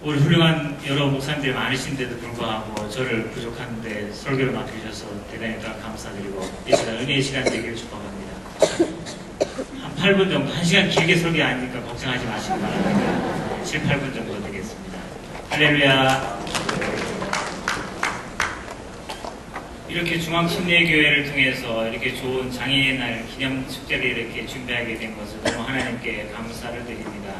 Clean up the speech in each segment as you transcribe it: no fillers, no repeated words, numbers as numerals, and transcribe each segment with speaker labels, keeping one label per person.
Speaker 1: 우리 훌륭한 여러 목사님들이 많으신데도 불구하고 저를 부족한데 설교를 맡겨주셔서 대단히 감사드리고 이 시간 은혜의 시간 되기를 축복합니다. 한 8분 정도, 1시간 길게 설교 아니니까 걱정하지 마시기 바랍니다. 7, 8분 정도 되겠습니다. 할렐루야. 이렇게 중앙침례교회를 통해서 이렇게 좋은 장애인 날 기념 축제를 이렇게 준비하게 된 것을 너무 하나님께 감사를 드립니다.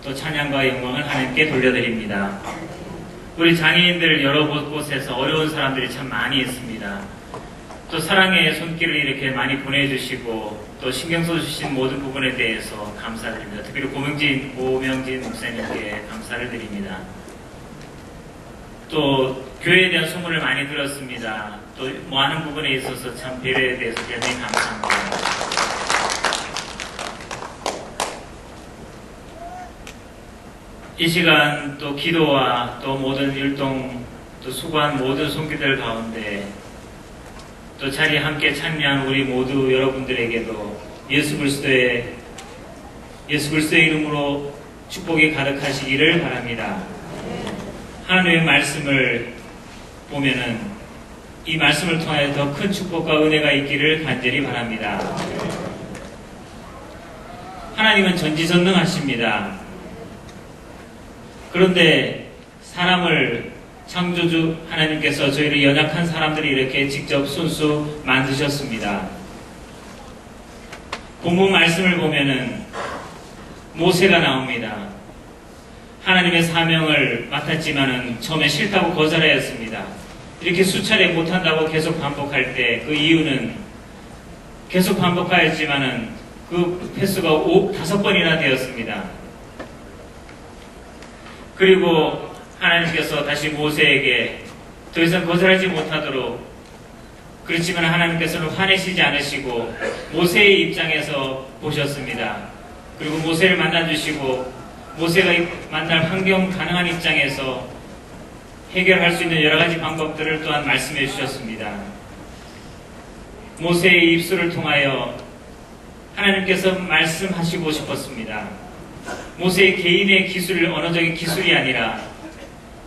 Speaker 1: 또 찬양과 영광을 하나님께 돌려드립니다. 우리 장애인들 여러 곳에서 어려운 사람들이 참 많이 있습니다. 또 사랑의 손길을 이렇게 많이 보내주시고 또 신경 써주신 모든 부분에 대해서 감사드립니다. 특별히 고명진 목사님께 감사를 드립니다. 또 교회에 대한 소문을 많이 들었습니다. 또 많은 부분에 있어서 참 배려에 대해서 대단히 감사합니다. 이 시간 또 기도와 또 모든 율동 또 수고한 모든 손길들 가운데 또 자리에 함께 참여한 우리 모두 여러분들에게도 예수 그리스도의 이름으로 축복이 가득하시기를 바랍니다. 하나님의 말씀을 보면은 이 말씀을 통하여 더 큰 축복과 은혜가 있기를 간절히 바랍니다. 하나님은 전지전능하십니다. 그런데 사람을 창조주 하나님께서 저희를 연약한 사람들이 이렇게 직접 손수 만드셨습니다. 본문 말씀을 보면은 모세가 나옵니다. 하나님의 사명을 맡았지만은 처음에 싫다고 거절하였습니다. 이렇게 수차례 못한다고 계속 반복할 때 그 이유는 계속 반복하였지만은 그 횟수가 5번이나 되었습니다. 그리고 하나님께서 다시 모세에게 더 이상 거절하지 못하도록, 그렇지만 하나님께서는 화내시지 않으시고 모세의 입장에서 보셨습니다. 그리고 모세를 만나주시고 모세가 만날 환경 가능한 입장에서 해결할 수 있는 여러 가지 방법들을 또한 말씀해 주셨습니다. 모세의 입술을 통하여 하나님께서 말씀하시고 싶었습니다. 모세의 개인의 기술, 언어적인 기술이 아니라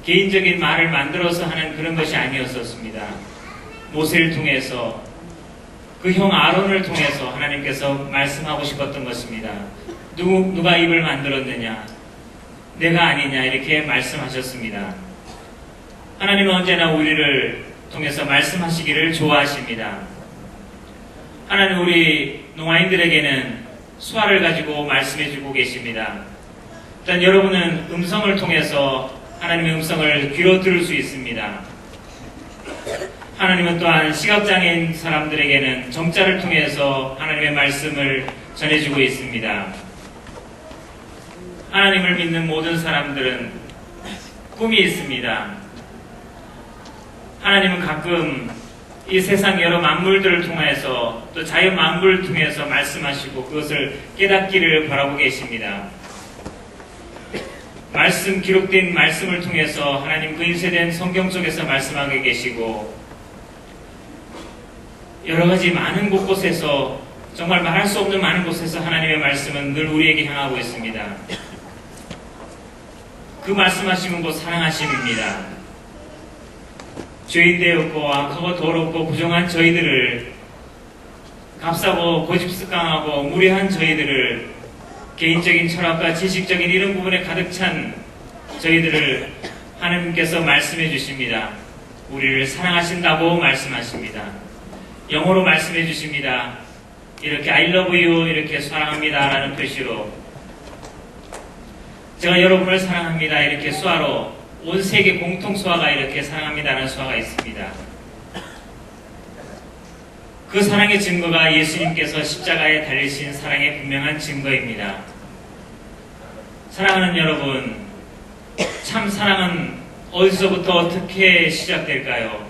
Speaker 1: 개인적인 말을 만들어서 하는 그런 것이 아니었었습니다. 모세를 통해서 그 형 아론을 통해서 하나님께서 말씀하고 싶었던 것입니다. 누가 입을 만들었느냐? 내가 아니냐? 이렇게 말씀하셨습니다. 하나님은 언제나 우리를 통해서 말씀하시기를 좋아하십니다. 하나님 우리 농아인들에게는 수화를 가지고 말씀해주고 계십니다. 일단 여러분은 음성을 통해서 하나님의 음성을 귀로 들을 수 있습니다. 하나님은 또한 시각장애인 사람들에게는 정자를 통해서 하나님의 말씀을 전해주고 있습니다. 하나님을 믿는 모든 사람들은 꿈이 있습니다. 하나님은 가끔 이 세상 여러 만물들을 통해서 또 자연 만물을 통해서 말씀하시고 그것을 깨닫기를 바라고 계십니다. 기록된 말씀을 통해서 하나님 그 인쇄된 성경 속에서 말씀하고 계시고 여러 가지 많은 곳곳에서 정말 말할 수 없는 많은 곳에서 하나님의 말씀은 늘 우리에게 향하고 있습니다. 그 말씀하시는 곧 사랑하심입니다. 죄인 되었고 악하고 더럽고 부정한 저희들을, 값싸고 고집스강하고 무례한 저희들을, 개인적인 철학과 지식적인 이런 부분에 가득 찬 저희들을 하나님께서 말씀해 주십니다. 우리를 사랑하신다고 말씀하십니다. 영어로 말씀해 주십니다. 이렇게 I love you, 이렇게 사랑합니다 라는 표시로, 제가 여러분을 사랑합니다 이렇게 수화로, 온 세계 공통 수화가 이렇게 사랑합니다라는 수화가 있습니다. 그 사랑의 증거가 예수님께서 십자가에 달리신 사랑의 분명한 증거입니다. 사랑하는 여러분, 참 사랑은 어디서부터 어떻게 시작될까요?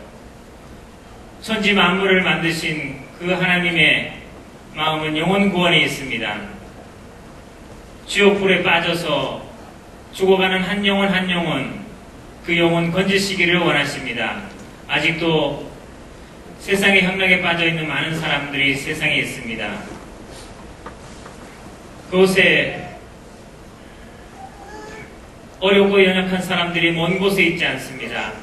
Speaker 1: 천지 만물을 만드신 그 하나님의 마음은 영혼 구원에 있습니다. 지옥불에 빠져서 죽어가는 한 영혼 그 영혼 건지시기를 원하십니다. 아직도 세상의 향락에 빠져있는 많은 사람들이 세상에 있습니다. 그곳에 어렵고 연약한 사람들이 먼 곳에 있지 않습니다.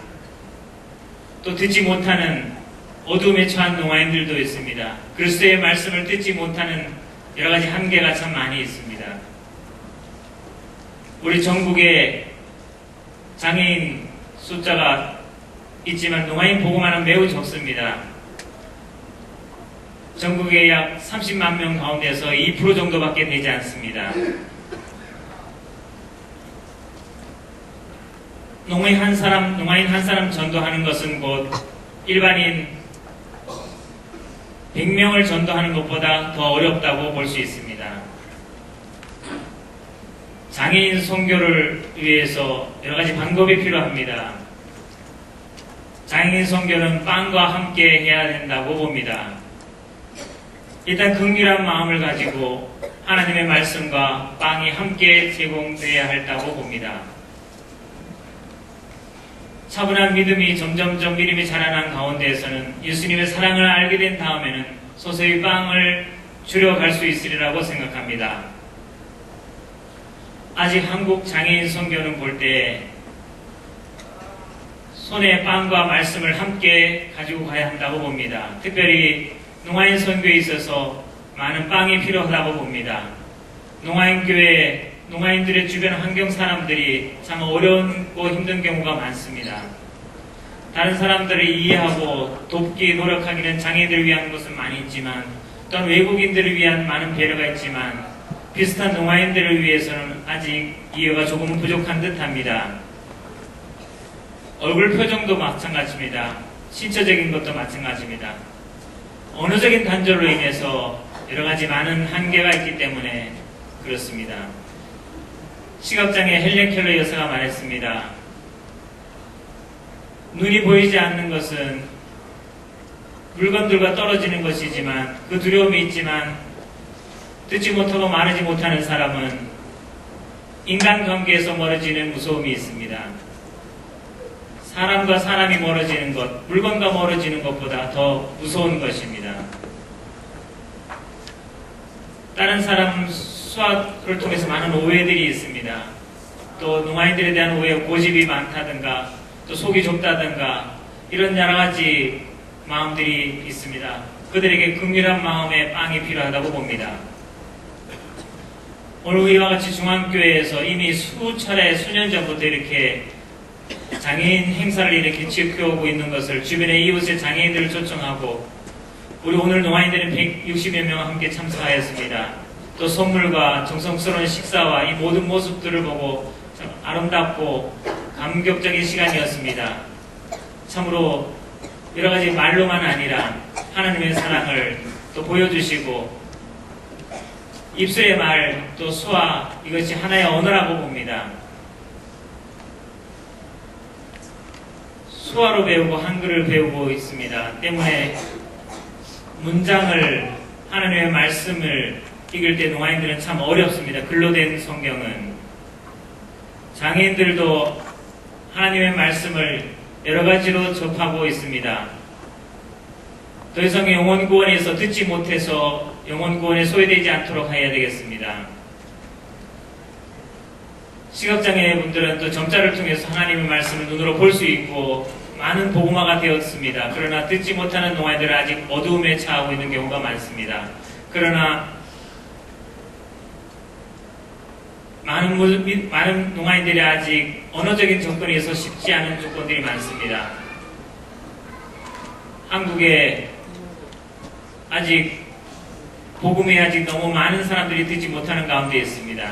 Speaker 1: 또 듣지 못하는 어둠에 처한 농아인들도 있습니다. 그리스도의 말씀을 듣지 못하는 여러 가지 한계가 참 많이 있습니다. 우리 전국에 장애인 숫자가 있지만 농아인 보고만은 매우 적습니다. 전국에 약 30만 명 가운데서 2% 정도밖에 되지 않습니다. 농아인 한 사람 전도하는 것은 곧 일반인 100명을 전도하는 것보다 더 어렵다고 볼 수 있습니다. 장애인 선교를 위해서 여러 가지 방법이 필요합니다. 장애인 선교는 빵과 함께 해야 된다고 봅니다. 일단 긍휼한 마음을 가지고 하나님의 말씀과 빵이 함께 제공되어야 한다고 봅니다. 차분한 믿음이 점점점 믿음이 자라난 가운데에서는 예수님의 사랑을 알게 된 다음에는 서서히 빵을 줄여갈 수 있으리라고 생각합니다. 아직 한국 장애인 선교는 볼 때 손에 빵과 말씀을 함께 가지고 가야 한다고 봅니다. 특별히 농아인 선교에 있어서 많은 빵이 필요하다고 봅니다. 농아인교회, 농아인들의 주변 환경 사람들이 참 어려운고 힘든 경우가 많습니다. 다른 사람들을 이해하고 돕기 노력하기는 장애인들을 위한 것은 많이 있지만 또한 외국인들을 위한 많은 배려가 있지만 비슷한 농아인들을 위해서는 아직 이해가 조금 부족한 듯합니다. 얼굴 표정도 마찬가지입니다. 신체적인 것도 마찬가지입니다. 언어적인 단절로 인해서 여러가지 많은 한계가 있기 때문에 그렇습니다. 시각장애 헬렌 켈러 여사가 말했습니다. 눈이 보이지 않는 것은 물건들과 떨어지는 것이지만 그 두려움이 있지만 듣지 못하고 말하지 못하는 사람은 인간관계에서 멀어지는 무서움이 있습니다. 사람과 사람이 멀어지는 것, 물건과 멀어지는 것보다 더 무서운 것입니다. 다른 사람 수학을 통해서 많은 오해들이 있습니다. 또 농아인들에 대한 오해, 고집이 많다든가 또 속이 좁다든가 이런 여러 가지 마음들이 있습니다. 그들에게 긍휼한 마음의 빵이 필요하다고 봅니다. 오늘 이와 같이 중앙교회에서 이미 수차례 수년 전부터 이렇게 장애인 행사를 이렇게 지켜오고 있는 것을 주변의 이웃의 장애인들을 초청하고 우리 오늘 농아인들은 160여 명 함께 참석하였습니다. 또 선물과 정성스러운 식사와 이 모든 모습들을 보고 참 아름답고 감격적인 시간이었습니다. 참으로 여러 가지 말로만 아니라 하나님의 사랑을 또 보여주시고 입술의 말 또 수화 이것이 하나의 언어라고 봅니다. 수화로 배우고 한글을 배우고 있습니다. 때문에 문장을 하나님의 말씀을 읽을 때 농아인들은 참 어렵습니다. 글로 된 성경은. 장애인들도 하나님의 말씀을 여러 가지로 접하고 있습니다. 더 이상 영혼구원에서 듣지 못해서 영혼구원에 소외되지 않도록 해야 되겠습니다. 시각장애 분들은 또 점자를 통해서 하나님의 말씀을 눈으로 볼 수 있고 많은 복음화가 되었습니다. 그러나 듣지 못하는 농아인들은 아직 어두움에 처하고 있는 경우가 많습니다. 그러나 많은 농아인들이 아직 언어적인 접근에서 쉽지 않은 조건들이 많습니다. 한국에 아직 복음이 아직 너무 많은 사람들이 듣지 못하는 가운데 있습니다.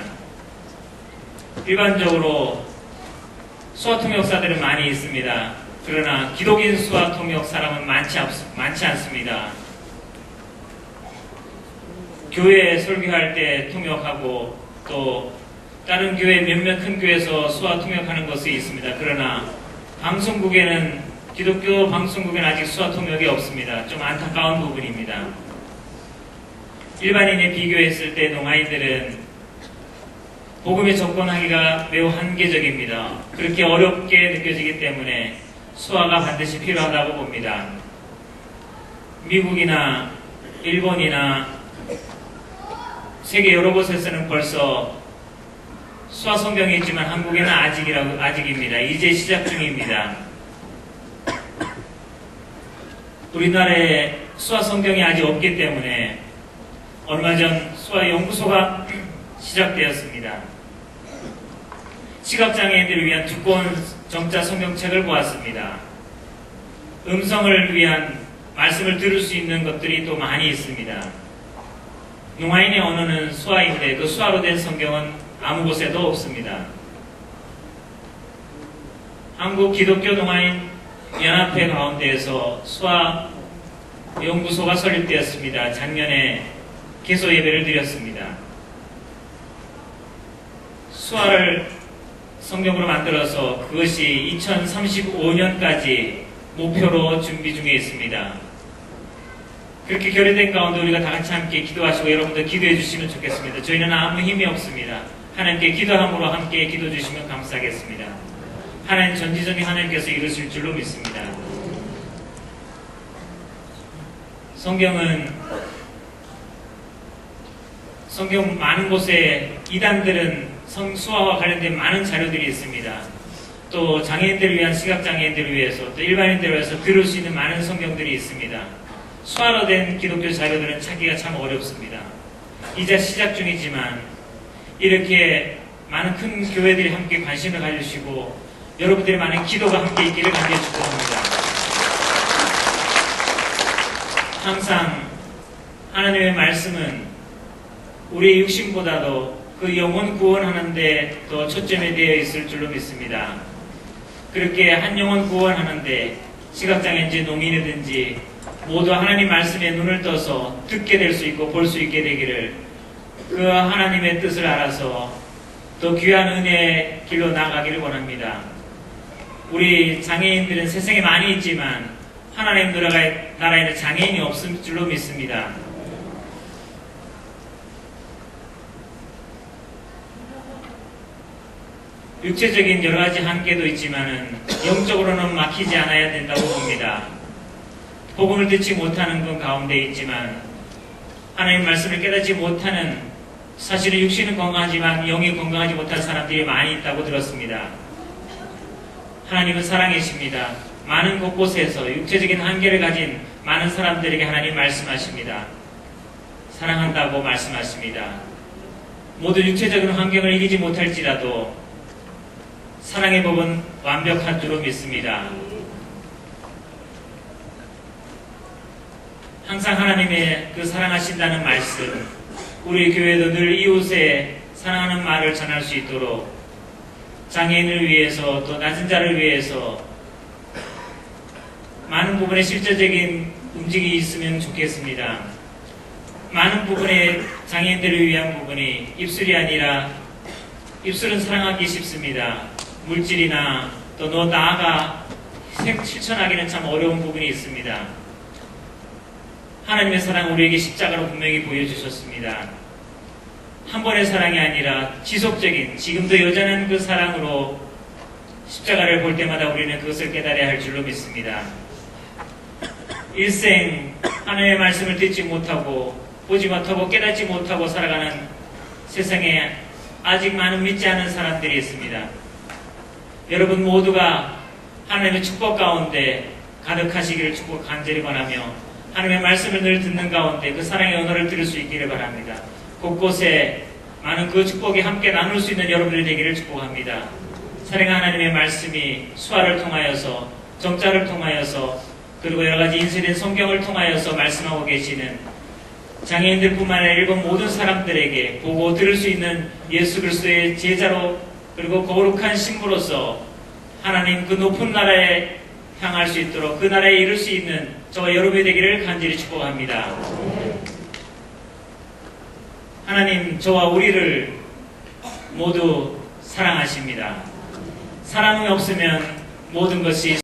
Speaker 1: 일반적으로 수화통역사들은 많이 있습니다. 그러나 기독인 수화통역 사람은 많지 않습니다. 교회 설교할 때 통역하고 또 다른 교회 몇몇 큰 교회에서 수화 통역하는 것이 있습니다. 그러나 방송국에는 기독교 방송국에는 아직 수화 통역이 없습니다. 좀 안타까운 부분입니다. 일반인에 비교했을 때 농아인들은 복음에 접근하기가 매우 한계적입니다. 그렇게 어렵게 느껴지기 때문에 수화가 반드시 필요하다고 봅니다. 미국이나 일본이나 세계 여러 곳에서는 벌써 수화 성경이 있지만 한국에는 아직입니다. 이제 시작 중입니다. 우리나라에 수화 성경이 아직 없기 때문에 얼마 전 수화 연구소가 시작되었습니다. 시각장애인들을 위한 두꺼운 정자 성경책을 보았습니다. 음성을 위한 말씀을 들을 수 있는 것들이 또 많이 있습니다. 농아인의 언어는 수화인데 그 수화로 된 성경은 아무 곳에도 없습니다. 한국 기독교 농아인 연합회 가운데에서 수화 연구소가 설립되었습니다. 작년에 개소 예배를 드렸습니다. 수화를 성경으로 만들어서 그것이 2035년까지 목표로 준비 중에 있습니다. 그렇게 결의된 가운데 우리가 다 같이 함께 기도하시고 여러분들 기도해 주시면 좋겠습니다. 저희는 아무 힘이 없습니다. 하나님께 기도함으로 함께 기도해 주시면 감사하겠습니다. 하나님 전지전능 하나님께서 이루실 줄로 믿습니다. 성경 많은 곳에 이단들은 수화와 관련된 많은 자료들이 있습니다. 또 장애인들을 위한 시각장애인들을 위해서 또 일반인들을 위해서 들을 수 있는 많은 성경들이 있습니다. 수화로 된 기독교 자료들은 찾기가 참 어렵습니다. 이제 시작 중이지만 이렇게 많은 큰 교회들이 함께 관심을 가지시고 여러분들의 많은 기도가 함께 있기를 간절히 축복합니다. 항상 하나님의 말씀은 우리의 육신보다도 그 영혼 구원하는 데 더 초점이 되어 있을 줄로 믿습니다. 그렇게 한 영혼 구원하는데 시각장애인지 농인이든지 모두 하나님 말씀에 눈을 떠서 듣게 될 수 있고 볼 수 있게 되기를 그 하나님의 뜻을 알아서 더 귀한 은혜의 길로 나아가기를 원합니다. 우리 장애인들은 세상에 많이 있지만 하나님 나라에는 장애인이 없을 줄로 믿습니다. 육체적인 여러 가지 한계도 있지만은 영적으로는 막히지 않아야 된다고 봅니다. 복음을 듣지 못하는 것 가운데 있지만 하나님 말씀을 깨닫지 못하는 사실은 육신은 건강하지만 영이 건강하지 못한 사람들이 많이 있다고 들었습니다. 하나님은 사랑이십니다. 많은 곳곳에서 육체적인 한계를 가진 많은 사람들에게 하나님 말씀하십니다. 사랑한다고 말씀하십니다. 모든 육체적인 환경을 이기지 못할지라도 사랑의 법은 완벽한 줄로 믿습니다. 항상 하나님의 그 사랑하신다는 말씀, 우리 교회도 늘 이웃에 사랑하는 말을 전할 수 있도록 장애인을 위해서 또 낮은 자를 위해서 많은 부분에 실제적인 움직임이 있으면 좋겠습니다. 많은 부분에 장애인들을 위한 부분이 입술이 아니라 입술은 사랑하기 쉽습니다. 물질이나 또 너 나아가 실천하기는 참 어려운 부분이 있습니다. 하나님의 사랑 우리에게 십자가로 분명히 보여주셨습니다. 한 번의 사랑이 아니라 지속적인 지금도 여전한 그 사랑으로 십자가를 볼 때마다 우리는 그것을 깨달아야 할 줄로 믿습니다. 일생 하나님의 말씀을 듣지 못하고 보지 못하고 깨닫지 못하고 살아가는 세상에 아직 많은 믿지 않은 사람들이 있습니다. 여러분 모두가 하나님의 축복 가운데 가득하시기를 축복 간절히 바라며 하나님의 말씀을 늘 듣는 가운데 그 사랑의 언어를 들을 수 있기를 바랍니다. 곳곳에 많은 그 축복이 함께 나눌 수 있는 여러분들이 되기를 축복합니다. 사랑하는 하나님의 말씀이 수화를 통하여서 정자를 통하여서 그리고 여러가지 인쇄된 성경을 통하여서 말씀하고 계시는 장애인들뿐만 아니라 일본 모든 사람들에게 보고 들을 수 있는 예수 그리스도의 제자로 그리고 거룩한 신부로서 하나님 그 높은 나라에 향할 수 있도록 그 나라에 이룰 수 있는 저와 여러분이 되기를 간절히 축복합니다. 하나님 저와 우리를 모두 사랑하십니다. 사랑이 없으면 모든 것이